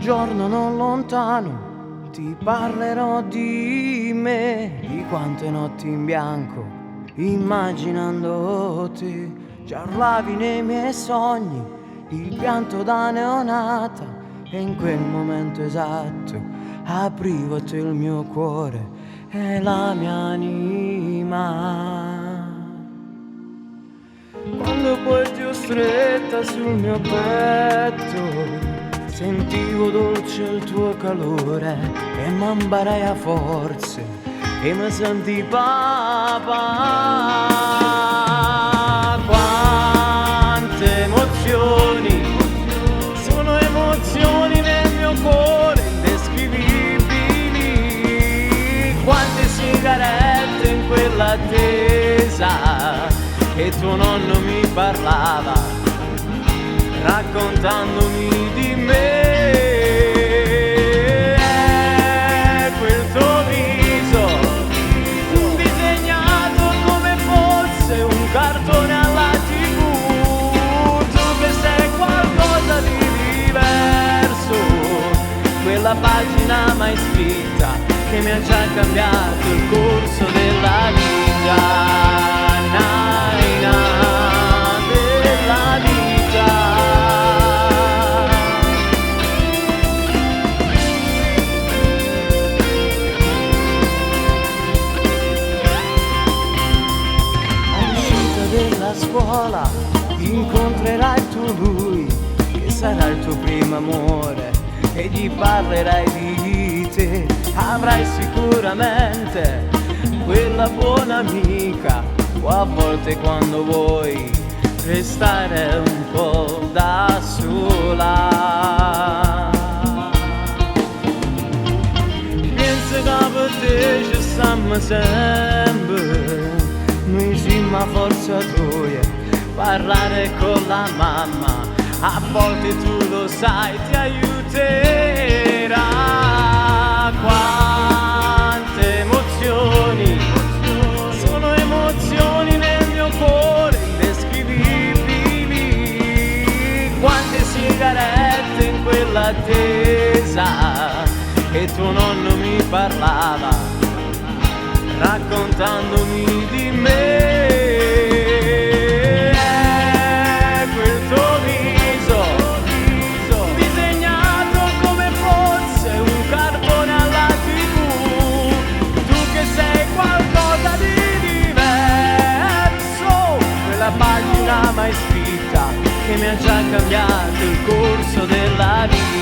giorno non lontano ti parlerò di me, di quante notti in bianco immaginando te. Già urlavi nei miei sogni il pianto da neonata e in quel momento esatto aprivo a te il mio cuore e la mia anima. Quando poi ti ho stretta sul mio petto sentivo dolce il tuo calore e m'ambarai a forze e mi senti papà. Quante emozioni, sono emozioni nel mio cuore indescrivibili. Quante sigarette in quell'attesa e tuo nonno mi parlava raccontandomi di me. Quel tuo viso disegnato come fosse un cartone alla TV. Tu che sei qualcosa di diverso, quella pagina mai scritta che mi ha già cambiato il corso della vita. Della vita. All'uscita della scuola incontrerai tu lui, che sarà il tuo primo amore, e gli parlerai di te. Avrai sicuramente quella buona amica, o a volte quando vuoi restare un po' da sola. Penso che per te ci stiamo sempre, noi siamo a forza tua, parlare con la mamma, a volte tu lo sai ti aiuterà. Quante emozioni, sono emozioni nel mio cuore indescrivibili. Quante sigarette in quell'attesa e tuo nonno mi parlava raccontandomi di me. Quel tuo viso disegnato come fosse un cartone alla TV. Tu che sei qualcosa di diverso, quella pagina mai scritta che mi ha già cambiato il corso della vita.